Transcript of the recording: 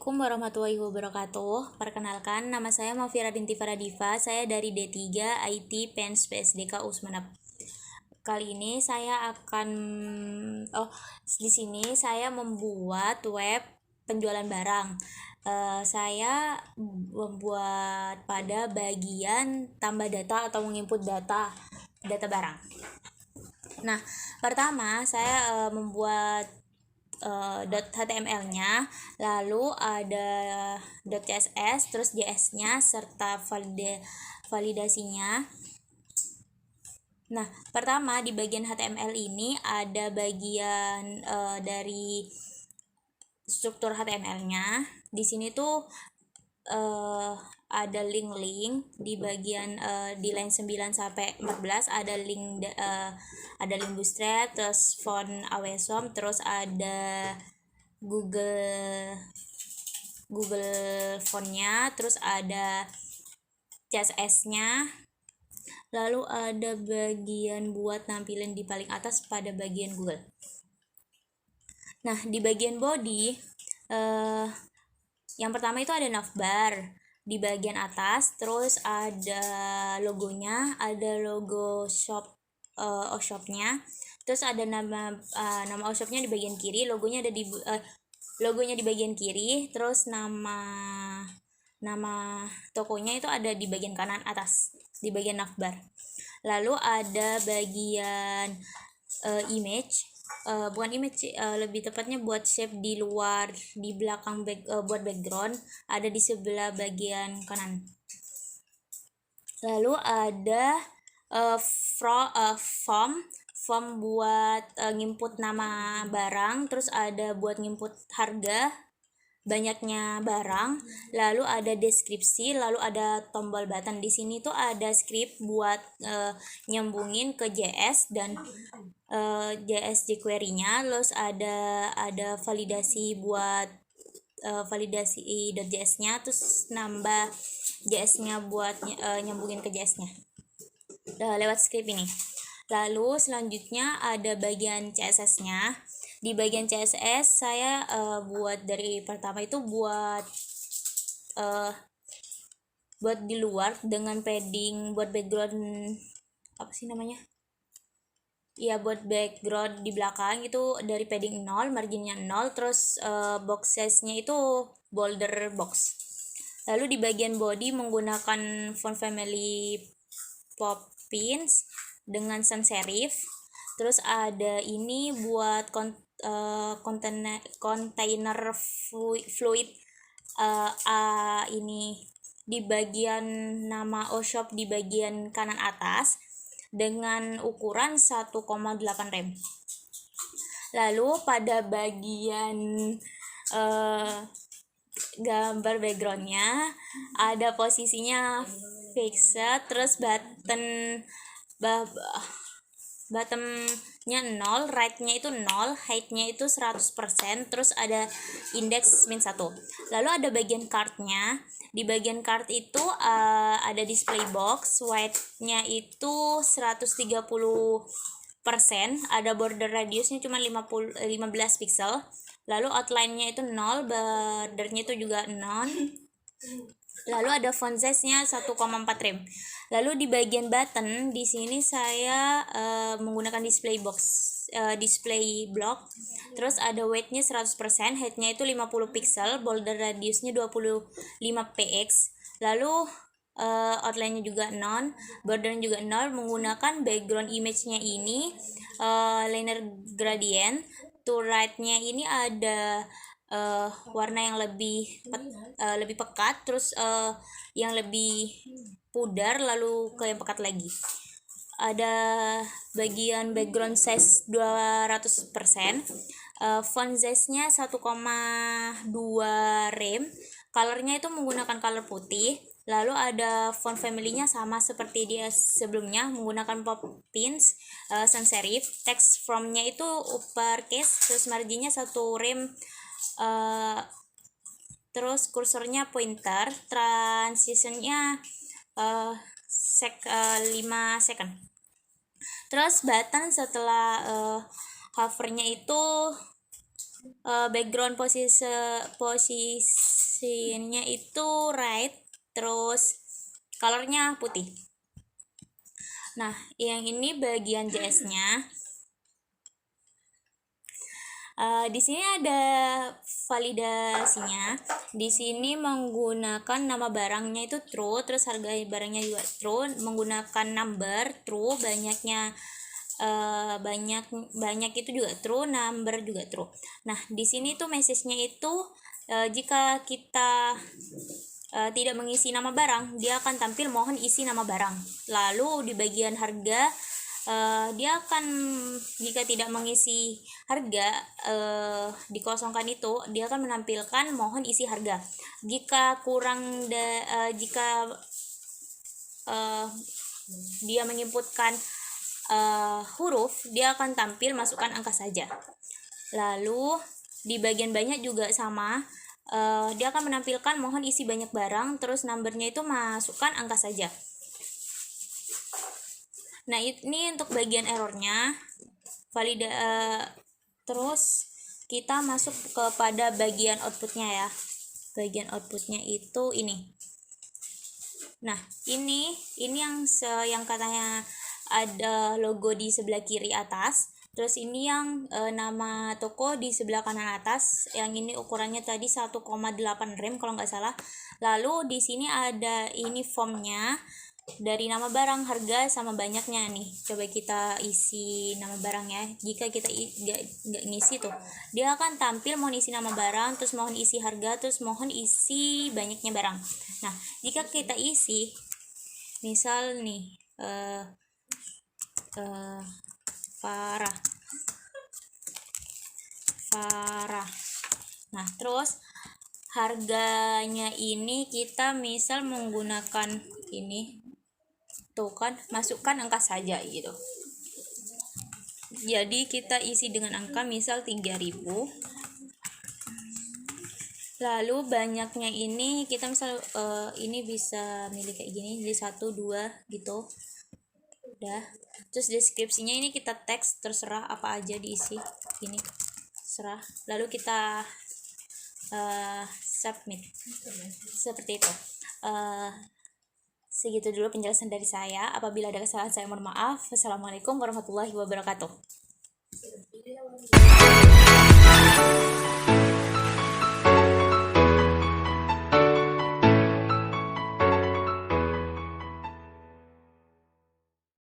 Assalamualaikum warahmatullahi wabarakatuh. Perkenalkan, nama saya Mafira Dinti Faradiva. Saya dari D3 IT PENS PSDK Usmanap. Kali ini saya akan di sini saya membuat web penjualan barang. Saya membuat pada bagian tambah data atau menginput data barang. Nah, pertama saya membuat .html-nya, lalu ada .css, terus js-nya serta validasinya. Nah, pertama di bagian HTML ini ada bagian dari struktur HTML-nya. Di sini tuh ada link-link di bagian di line 9 sampai 14 ada link Bootstrap, terus font Awesom, terus ada Google fontnya, terus ada CSS-nya, lalu ada bagian buat nampilin di paling atas pada bagian Google. Nah, di bagian body yang pertama itu ada navbar di bagian atas, terus ada logonya, ada logo shopnya, terus ada nama shopnya di bagian kiri, logonya ada di bagian kiri, terus nama tokonya itu ada di bagian kanan atas di bagian navbar. Lalu ada bagian image, bukan image, lebih tepatnya buat shape di luar, di belakang buat background, ada di sebelah bagian kanan. Lalu ada form buat nginput nama barang, terus ada buat nginput harga banyaknya barang, lalu ada deskripsi, lalu ada tombol button. Di sini tuh ada script buat nyambungin ke JS dan JS jQuery-nya, terus ada validasi buat validasi .js-nya, terus nambah JS-nya buat nyambungin ke JS-nya lewat script ini. Lalu selanjutnya ada bagian CSS-nya. Di bagian CSS saya buat dari pertama itu buat di luar dengan padding, buat background buat background di belakang itu dari padding 0, marginnya 0, terus box size-nya itu border box. Lalu di bagian body menggunakan font family Poppins dengan sans serif. Terus ada ini buat container fluid ini di bagian nama shop di bagian kanan atas dengan ukuran 1,8 rem. Lalu pada bagian gambar backgroundnya ada posisinya fixed, terus bottomnya 0, right-nya itu 0, height-nya itu 100%, terus ada index min 1. Lalu ada bagian card-nya. Di bagian card itu ada display box, width-nya itu 130%, ada border radiusnya cuma 15 pixel. Lalu outline-nya itu 0, bordernya itu juga 0. Lalu ada font size-nya 1,4 rem. Lalu di bagian button di sini saya menggunakan display block. Terus ada weight-nya 100%, height-nya itu 50 pixel, border radiusnya 25 px. Lalu outline-nya juga 0, bordernya juga 0, menggunakan background image-nya ini linear gradient. To right-nya ini ada warna yang lebih pekat, terus yang lebih pudar, lalu ke yang pekat lagi. Ada bagian background size 200%, font size-nya 1,2 rem, colornya itu menggunakan color putih. Lalu ada font family-nya sama seperti dia sebelumnya, menggunakan Poppins sans serif. Text from-nya itu uppercase, terus marginnya 1 rem. Terus kursornya pointer, transitionnya 5 second. Terus button setelah hovernya itu background posisinya itu right, terus colornya putih. Nah, yang ini bagian JS-nya. Di sini ada validasinya. Di sini menggunakan nama barangnya itu true, terus harga barangnya juga true, menggunakan number true, banyaknya banyak itu juga true, number juga true. Nah, di sini tuh message-nya itu jika kita tidak mengisi nama barang, dia akan tampil mohon isi nama barang. Lalu di bagian harga dia akan, jika tidak mengisi harga, dikosongkan itu, dia akan menampilkan mohon isi harga. Jika jika dia menginputkan huruf, dia akan tampil masukkan angka saja. Lalu di bagian banyak juga sama, dia akan menampilkan mohon isi banyak barang, terus numbernya itu masukkan angka saja. Nah, ini untuk bagian errornya. Terus kita masuk kepada bagian outputnya ya. Bagian outputnya itu ini. Nah, ini yang katanya ada logo di sebelah kiri atas. Terus ini yang nama toko di sebelah kanan atas. Yang ini ukurannya tadi 1,8 rem kalau nggak salah. Lalu di sini ada ini formnya dari nama barang, harga, sama banyaknya nih. Coba kita isi nama barang ya. Jika kita nggak ngisi tuh, dia akan tampil mohon isi nama barang, terus mohon isi harga, terus mohon isi banyaknya barang. Nah, jika kita isi misal nih Farah. Nah, terus harganya ini kita misal menggunakan ini tuh kan, masukkan angka saja gitu. Jadi kita isi dengan angka misal 3000. Lalu banyaknya ini kita misal ini bisa milih kayak gini, jadi 1 2 gitu. Udah. Terus deskripsinya ini kita teks, terserah apa aja diisi ini, serah. Lalu kita submit seperti itu. Segitu dulu penjelasan dari saya. Apabila ada kesalahan saya mohon maaf. Wassalamualaikum warahmatullahi wabarakatuh.